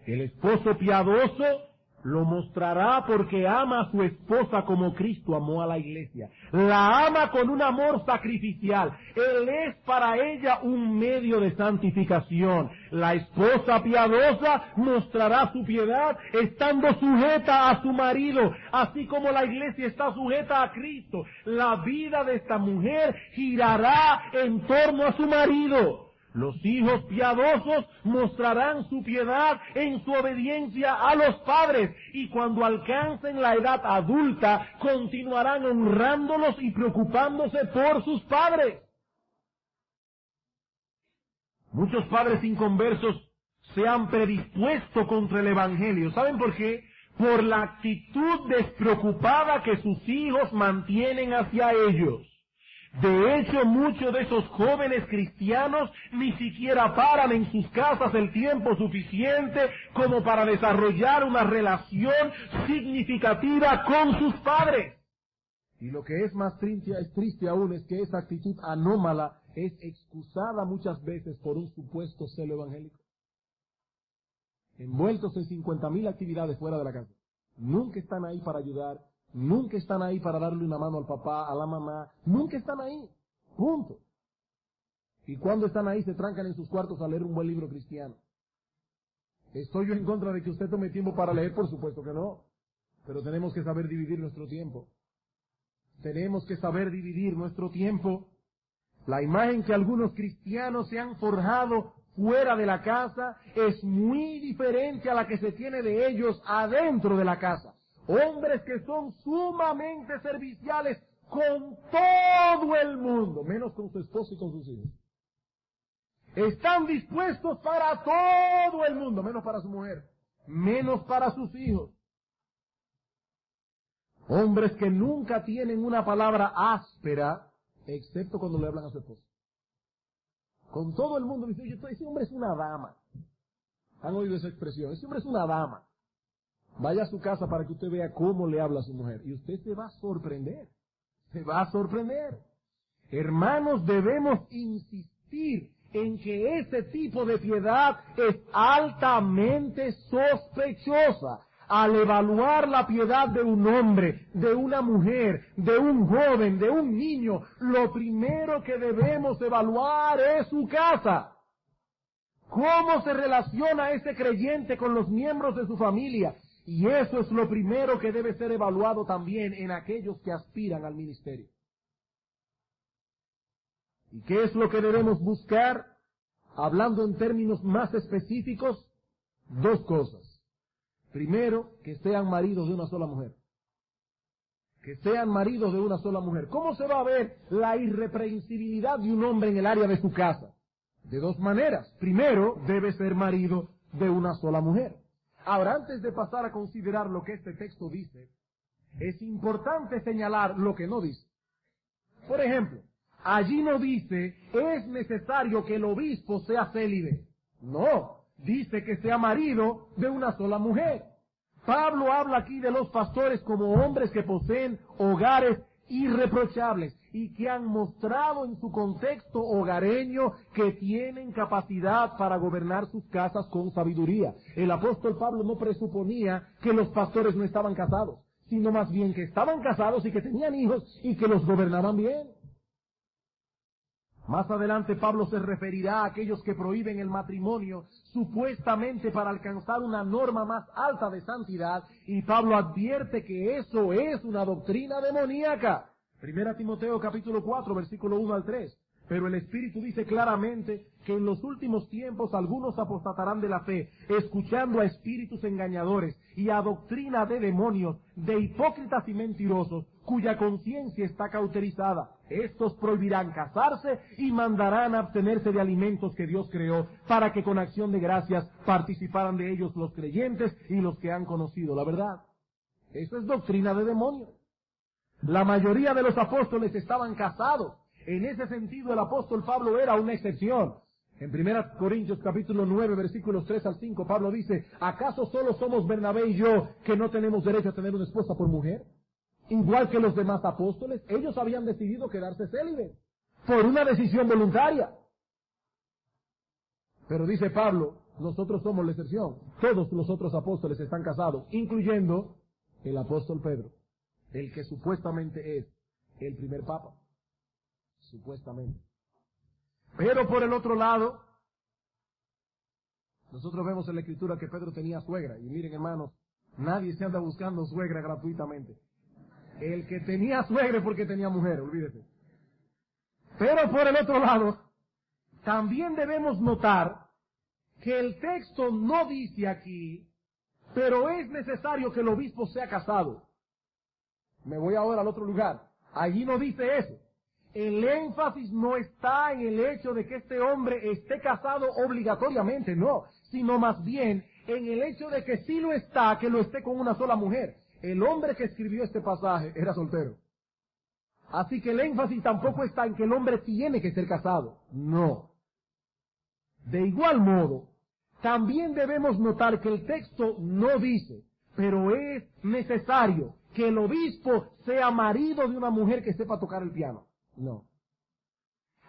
El esposo piadoso lo mostrará porque ama a su esposa como Cristo amó a la iglesia. La ama con un amor sacrificial. Él es para ella un medio de santificación. La esposa piadosa mostrará su piedad estando sujeta a su marido, así como la iglesia está sujeta a Cristo. La vida de esta mujer girará en torno a su marido. Los hijos piadosos mostrarán su piedad en su obediencia a los padres y cuando alcancen la edad adulta continuarán honrándolos y preocupándose por sus padres. Muchos padres inconversos se han predispuesto contra el Evangelio. ¿Saben por qué? Por la actitud despreocupada que sus hijos mantienen hacia ellos. De hecho, muchos de esos jóvenes cristianos ni siquiera paran en sus casas el tiempo suficiente como para desarrollar una relación significativa con sus padres. Y lo que es más triste aún es que esa actitud anómala es excusada muchas veces por un supuesto celo evangélico. Envueltos en 50,000 actividades fuera de la casa. Nunca están ahí para ayudar. Nunca están ahí para darle una mano al papá, a la mamá. Nunca están ahí. Punto. Y cuando están ahí se trancan en sus cuartos a leer un buen libro cristiano. ¿Estoy yo en contra de que usted tome tiempo para leer? Por supuesto que no. Pero tenemos que saber dividir nuestro tiempo. Tenemos que saber dividir nuestro tiempo. La imagen que algunos cristianos se han forjado fuera de la casa es muy diferente a la que se tiene de ellos adentro de la casa. Hombres que son sumamente serviciales con todo el mundo, menos con su esposo y con sus hijos. Están dispuestos para todo el mundo, menos para su mujer, menos para sus hijos. Hombres que nunca tienen una palabra áspera, excepto cuando le hablan a su esposo. Con todo el mundo dice, oye, ese hombre es una dama. ¿Han oído esa expresión? Ese hombre es una dama. Vaya a su casa para que usted vea cómo le habla a su mujer. Y usted se va a sorprender. Se va a sorprender. Hermanos, debemos insistir en que ese tipo de piedad es altamente sospechosa. Al evaluar la piedad de un hombre, de una mujer, de un joven, de un niño, lo primero que debemos evaluar es su casa. ¿Cómo se relaciona ese creyente con los miembros de su familia? Y eso es lo primero que debe ser evaluado también en aquellos que aspiran al ministerio. ¿Y qué es lo que debemos buscar? Hablando en términos más específicos, dos cosas. Primero, que sean maridos de una sola mujer. Que sean maridos de una sola mujer. ¿Cómo se va a ver la irreprensibilidad de un hombre en el área de su casa? De dos maneras. Primero, debe ser marido de una sola mujer. Ahora, antes de pasar a considerar lo que este texto dice, es importante señalar lo que no dice. Por ejemplo, allí no dice, es necesario que el obispo sea célibe. No, dice que sea marido de una sola mujer. Pablo habla aquí de los pastores como hombres que poseen hogares irreprochables y que han mostrado en su contexto hogareño que tienen capacidad para gobernar sus casas con sabiduría. El apóstol Pablo no presuponía que los pastores no estaban casados, sino más bien que estaban casados y que tenían hijos y que los gobernaban bien. Más adelante Pablo se referirá a aquellos que prohíben el matrimonio supuestamente para alcanzar una norma más alta de santidad, y Pablo advierte que eso es una doctrina demoníaca. 1 Timoteo capítulo 4 versículo 1 al 3. Pero el Espíritu dice claramente que en los últimos tiempos algunos apostatarán de la fe, escuchando a espíritus engañadores y a doctrina de demonios, de hipócritas y mentirosos, cuya conciencia está cauterizada. Estos prohibirán casarse y mandarán abstenerse de alimentos que Dios creó, para que con acción de gracias participaran de ellos los creyentes y los que han conocido la verdad. Eso es doctrina de demonios. La mayoría de los apóstoles estaban casados. En ese sentido, el apóstol Pablo era una excepción. En 1 Corintios capítulo 9, versículos 3 al 5, Pablo dice: ¿acaso solo somos Bernabé y yo que no tenemos derecho a tener una esposa por mujer? Igual que los demás apóstoles, ellos habían decidido quedarse célibes, por una decisión voluntaria. Pero dice Pablo, nosotros somos la excepción. Todos los otros apóstoles están casados, incluyendo el apóstol Pedro, el que supuestamente es el primer papa. Supuestamente. Pero por el otro lado, nosotros vemos en la Escritura que Pedro tenía suegra. Y miren, hermanos, nadie se anda buscando suegra gratuitamente. El que tenía suegra es porque tenía mujer, olvídese. Pero por el otro lado, también debemos notar que el texto no dice aquí, pero es necesario que el obispo sea casado. Me voy ahora al otro lugar. Allí no dice eso. El énfasis no está en el hecho de que este hombre esté casado obligatoriamente, no, sino más bien en el hecho de que sí lo está, que lo esté con una sola mujer. El hombre que escribió este pasaje era soltero. Así que el énfasis tampoco está en que el hombre tiene que ser casado, no. De igual modo, también debemos notar que el texto no dice, pero es necesario que el obispo sea marido de una mujer que sepa tocar el piano. No.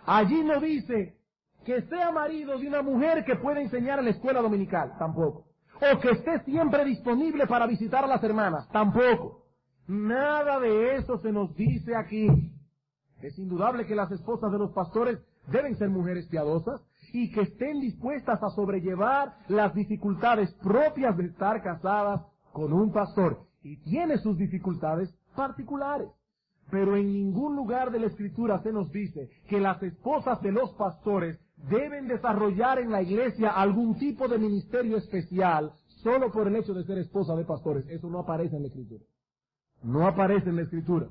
Allí no dice que sea marido de una mujer que pueda enseñar en la escuela dominical, tampoco. O que esté siempre disponible para visitar a las hermanas, tampoco. Nada de eso se nos dice aquí. Es indudable que las esposas de los pastores deben ser mujeres piadosas y que estén dispuestas a sobrellevar las dificultades propias de estar casadas con un pastor. Y tiene sus dificultades particulares. Pero en ningún lugar de la Escritura se nos dice que las esposas de los pastores deben desarrollar en la iglesia algún tipo de ministerio especial solo por el hecho de ser esposa de pastores. Eso no aparece en la Escritura. No aparece en la Escritura.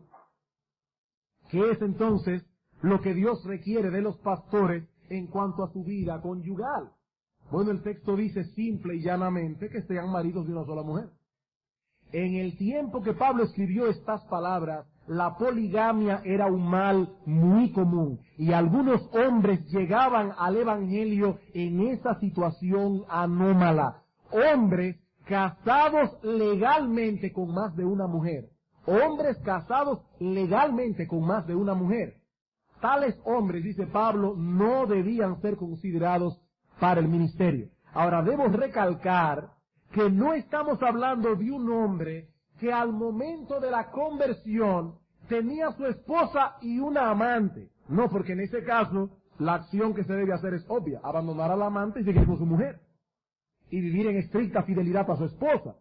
¿Qué es entonces lo que Dios requiere de los pastores en cuanto a su vida conyugal? Bueno, el texto dice simple y llanamente que sean maridos de una sola mujer. En el tiempo que Pablo escribió estas palabras, la poligamia era un mal muy común y algunos hombres llegaban al evangelio en esa situación anómala. Hombres casados legalmente con más de una mujer. Hombres casados legalmente con más de una mujer. Tales hombres, dice Pablo, no debían ser considerados para el ministerio. Ahora, debo recalcar que no estamos hablando de un hombre que al momento de la conversión tenía su esposa y una amante. No, porque en ese caso la acción que se debe hacer es obvia: abandonar a la amante y seguir con su mujer y vivir en estricta fidelidad a su esposa.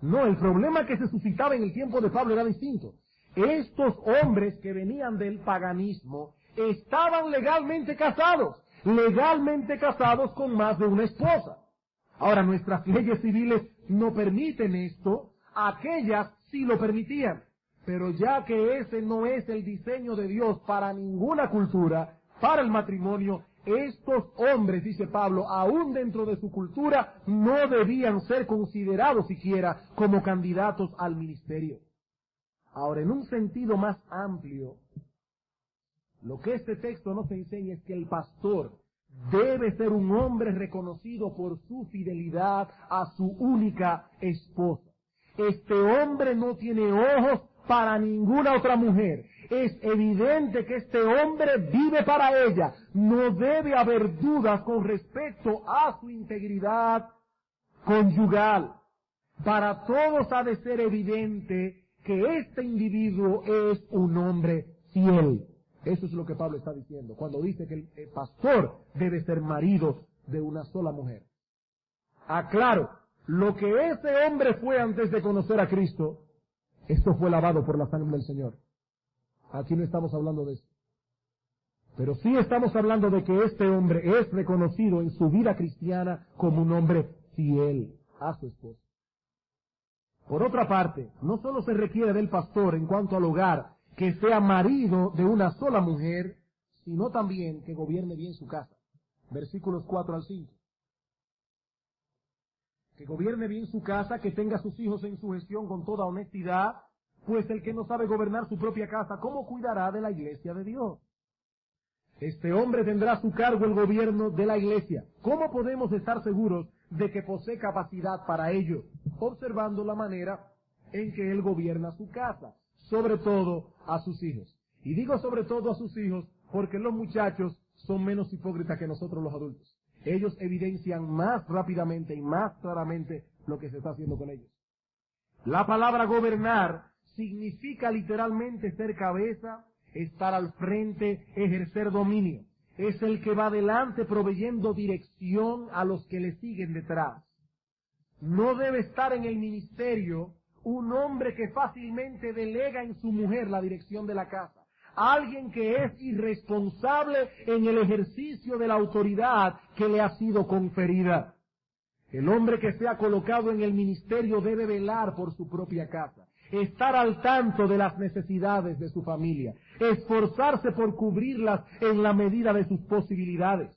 No, el problema que se suscitaba en el tiempo de Pablo era distinto. Estos hombres que venían del paganismo estaban legalmente casados con más de una esposa. Ahora, nuestras leyes civiles no permiten esto, aquellas sí lo permitían, pero ya que ese no es el diseño de Dios para ninguna cultura, para el matrimonio, estos hombres, dice Pablo, aún dentro de su cultura, no debían ser considerados siquiera como candidatos al ministerio. Ahora, en un sentido más amplio, lo que este texto nos enseña es que el pastor debe ser un hombre reconocido por su fidelidad a su única esposa. Este hombre no tiene ojos para ninguna otra mujer. Es evidente que este hombre vive para ella. No debe haber dudas con respecto a su integridad conyugal. Para todos ha de ser evidente que este individuo es un hombre fiel. Eso es lo que Pablo está diciendo, cuando dice que el pastor debe ser marido de una sola mujer. Aclaro, lo que ese hombre fue antes de conocer a Cristo, esto fue lavado por la sangre del Señor. Aquí no estamos hablando de eso. Pero sí estamos hablando de que este hombre es reconocido en su vida cristiana como un hombre fiel a su esposa. Por otra parte, no solo se requiere del pastor en cuanto al hogar que sea marido de una sola mujer, sino también que gobierne bien su casa. Versículos 4 al 5. Que gobierne bien su casa, que tenga a sus hijos en su gestión con toda honestidad, pues el que no sabe gobernar su propia casa, ¿cómo cuidará de la iglesia de Dios? Este hombre tendrá a su cargo el gobierno de la iglesia. ¿Cómo podemos estar seguros de que posee capacidad para ello? Observando la manera en que él gobierna su casa, sobre todo a sus hijos. Y digo sobre todo a sus hijos porque los muchachos son menos hipócritas que nosotros los adultos. Ellos evidencian más rápidamente y más claramente lo que se está haciendo con ellos. La palabra gobernar significa literalmente ser cabeza, estar al frente, ejercer dominio. Es el que va adelante proveyendo dirección a los que le siguen detrás. No debe estar en el ministerio un hombre que fácilmente delega en su mujer la dirección de la casa. Alguien que es irresponsable en el ejercicio de la autoridad que le ha sido conferida. El hombre que sea colocado en el ministerio debe velar por su propia casa, estar al tanto de las necesidades de su familia, esforzarse por cubrirlas en la medida de sus posibilidades.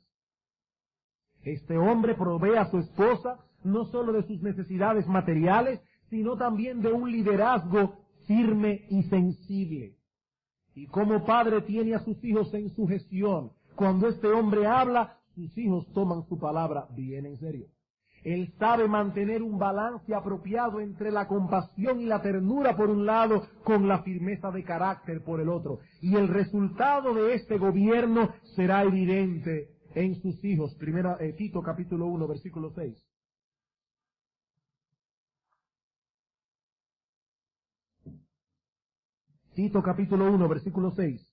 Este hombre provee a su esposa no solo de sus necesidades materiales, sino también de un liderazgo firme y sensible. Y como padre tiene a sus hijos en su gestión. Cuando este hombre habla, sus hijos toman su palabra bien en serio. Él sabe mantener un balance apropiado entre la compasión y la ternura por un lado, con la firmeza de carácter por el otro. Y el resultado de este gobierno será evidente en sus hijos. Tito capítulo 1, versículo 6. Tito capítulo 1, versículo 6.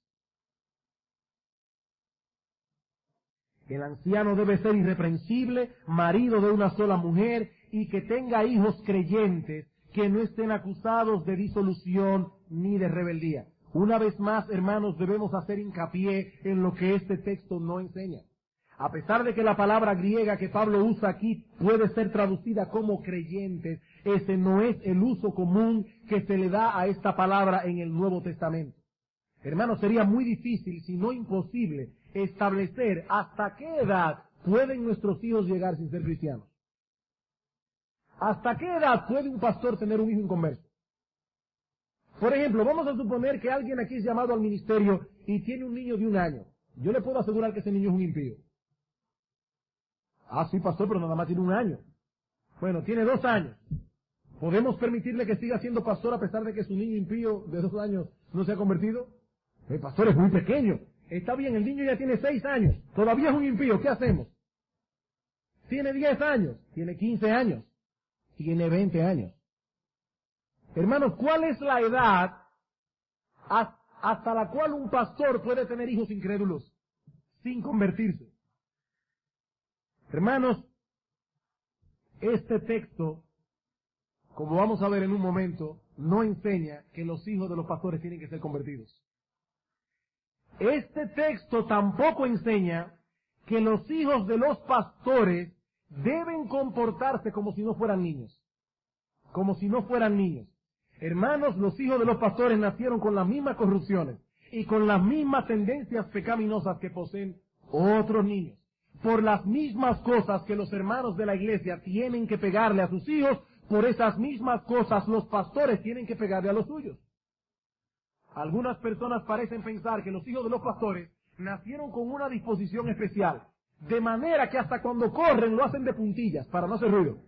El anciano debe ser irreprensible, marido de una sola mujer, y que tenga hijos creyentes, que no estén acusados de disolución ni de rebeldía. Una vez más, hermanos, debemos hacer hincapié en lo que este texto no enseña. A pesar de que la palabra griega que Pablo usa aquí puede ser traducida como creyentes, ese no es el uso común que se le da a esta palabra en el Nuevo Testamento. Hermanos, sería muy difícil, si no imposible, establecer hasta qué edad pueden nuestros hijos llegar sin ser cristianos. ¿Hasta qué edad puede un pastor tener un hijo inconverso? Por ejemplo, vamos a suponer que alguien aquí es llamado al ministerio y tiene un niño de 1 año. Yo le puedo asegurar que ese niño es un impío. Ah, sí, pastor, pero nada más tiene 1 año. Bueno, tiene 2 años. ¿Podemos permitirle que siga siendo pastor a pesar de que su niño impío de 2 años no se ha convertido? El pastor es muy pequeño. Está bien, el niño ya tiene 6 años. Todavía es un impío. ¿Qué hacemos? Tiene 10 años. Tiene 15 años. Tiene 20 años. Hermanos, ¿cuál es la edad hasta la cual un pastor puede tener hijos incrédulos sin convertirse? Hermanos, este texto, como vamos a ver en un momento, no enseña que los hijos de los pastores tienen que ser convertidos. Este texto tampoco enseña que los hijos de los pastores deben comportarse como si no fueran niños. Como si no fueran niños. Hermanos, los hijos de los pastores nacieron con las mismas corrupciones y con las mismas tendencias pecaminosas que poseen otros niños. Por las mismas cosas que los hermanos de la iglesia tienen que pegarle a sus hijos, por esas mismas cosas los pastores tienen que pegarle a los suyos. Algunas personas parecen pensar que los hijos de los pastores nacieron con una disposición especial, de manera que hasta cuando corren lo hacen de puntillas para no hacer ruido.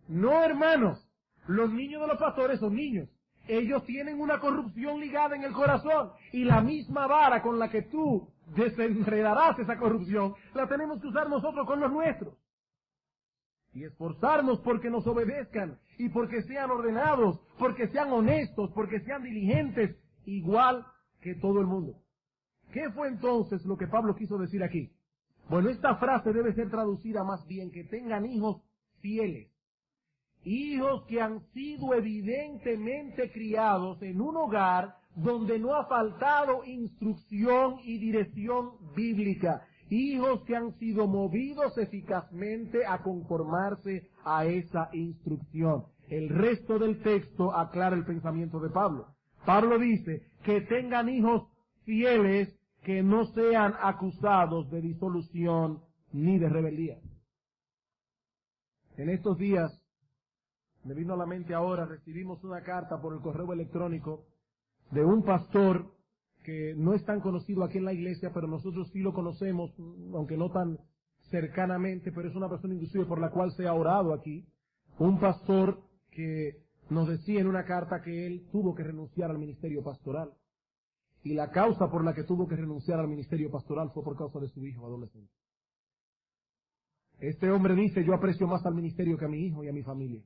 No, hermanos, los niños de los pastores son niños. Ellos tienen una corrupción ligada en el corazón y la misma vara con la que tú desenredarás esa corrupción, la tenemos que usar nosotros con los nuestros. Y esforzarnos porque nos obedezcan y porque sean ordenados, porque sean honestos, porque sean diligentes, igual que todo el mundo. ¿Qué fue entonces lo que Pablo quiso decir aquí? Bueno, esta frase debe ser traducida más bien que tengan hijos fieles. Hijos que han sido evidentemente criados en un hogar donde no ha faltado instrucción y dirección bíblica. Hijos que han sido movidos eficazmente a conformarse a esa instrucción. El resto del texto aclara el pensamiento de Pablo. Pablo dice que tengan hijos fieles que no sean acusados de disolución ni de rebeldía. En estos días, me vino a la mente ahora, recibimos una carta por el correo electrónico de un pastor que no es tan conocido aquí en la iglesia, pero nosotros sí lo conocemos, aunque no tan cercanamente, pero es una persona inclusive por la cual se ha orado aquí. Un pastor que nos decía en una carta que él tuvo que renunciar al ministerio pastoral. Y la causa por la que tuvo que renunciar al ministerio pastoral fue por causa de su hijo adolescente. Este hombre dice, yo aprecio más al ministerio que a mi hijo y a mi familia.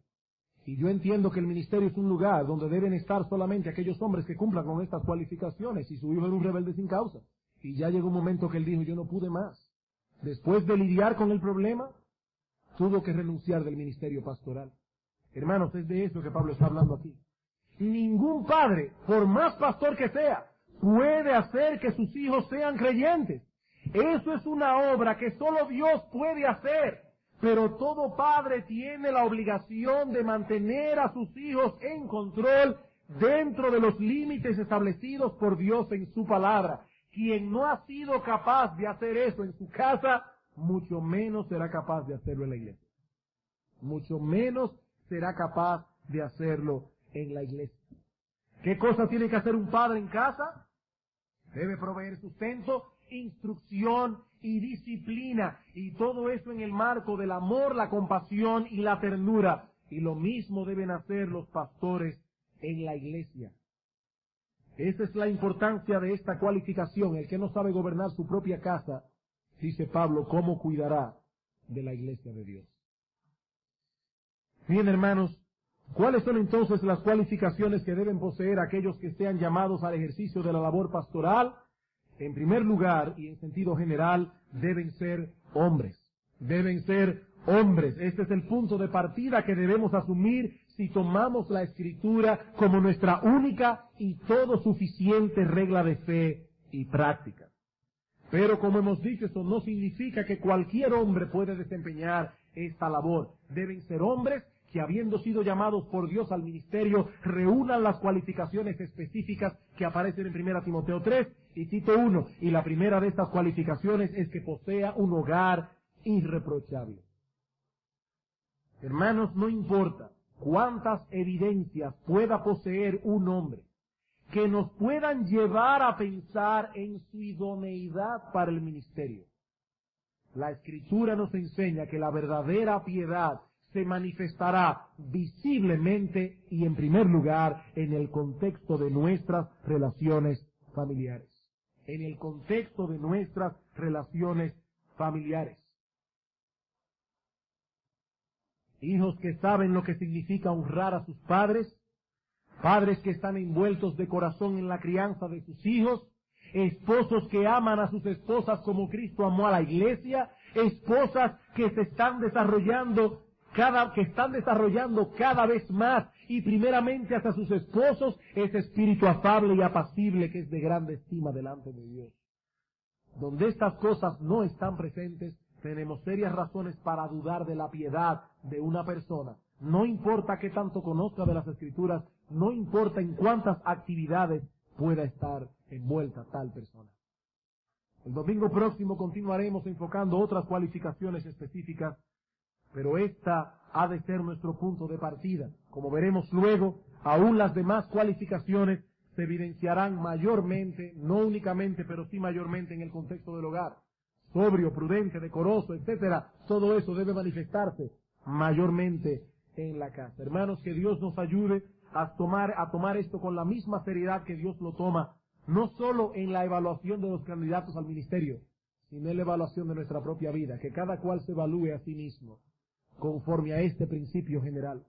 Y yo entiendo que el ministerio es un lugar donde deben estar solamente aquellos hombres que cumplan con estas cualificaciones, y su hijo era un rebelde sin causa. Y ya llegó un momento que él dijo, yo no pude más. Después de lidiar con el problema, tuvo que renunciar del ministerio pastoral. Hermanos, es de eso que Pablo está hablando aquí. Ningún padre, por más pastor que sea, puede hacer que sus hijos sean creyentes. Eso es una obra que solo Dios puede hacer. Pero todo padre tiene la obligación de mantener a sus hijos en control dentro de los límites establecidos por Dios en su palabra. Quien no ha sido capaz de hacer eso en su casa, mucho menos será capaz de hacerlo en la iglesia. Mucho menos será capaz de hacerlo en la iglesia. ¿Qué cosa tiene que hacer un padre en casa? Debe proveer sustento, instrucción y disciplina, y todo eso en el marco del amor, la compasión y la ternura. Y lo mismo deben hacer los pastores en la iglesia. Esa es la importancia de esta cualificación. El que no sabe gobernar su propia casa, dice Pablo, ¿cómo cuidará de la iglesia de Dios? Bien, hermanos, ¿cuáles son entonces las cualificaciones que deben poseer aquellos que sean llamados al ejercicio de la labor pastoral? En primer lugar, y en sentido general, deben ser hombres. Deben ser hombres. Este es el punto de partida que debemos asumir si tomamos la Escritura como nuestra única y todo suficiente regla de fe y práctica. Pero como hemos dicho, eso no significa que cualquier hombre puede desempeñar esta labor. Deben ser hombres que, habiendo sido llamados por Dios al ministerio, reúnan las cualificaciones específicas que aparecen en 1 Timoteo 3 y Tito 1. Y la primera de estas cualificaciones es que posea un hogar irreprochable. Hermanos, no importa cuántas evidencias pueda poseer un hombre que nos puedan llevar a pensar en su idoneidad para el ministerio. La Escritura nos enseña que la verdadera piedad se manifestará visiblemente y en primer lugar en el contexto de nuestras relaciones familiares. En el contexto de nuestras relaciones familiares. Hijos que saben lo que significa honrar a sus padres, padres que están envueltos de corazón en la crianza de sus hijos, esposos que aman a sus esposas como Cristo amó a la iglesia, esposas que se están desarrollando cada vez más, y primeramente hacia sus esposos, ese espíritu afable y apacible que es de grande estima delante de Dios. Donde estas cosas no están presentes, tenemos serias razones para dudar de la piedad de una persona. No importa qué tanto conozca de las Escrituras, no importa en cuántas actividades pueda estar envuelta tal persona. El domingo próximo continuaremos enfocando otras cualificaciones específicas, pero esta ha de ser nuestro punto de partida. Como veremos luego, aún las demás cualificaciones se evidenciarán mayormente, no únicamente, pero sí mayormente en el contexto del hogar. Sobrio, prudente, decoroso, etcétera. Todo eso debe manifestarse mayormente en la casa. Hermanos, que Dios nos ayude a tomar esto con la misma seriedad que Dios lo toma, no solo en la evaluación de los candidatos al ministerio, sino en la evaluación de nuestra propia vida, que cada cual se evalúe a sí mismo conforme a este principio general.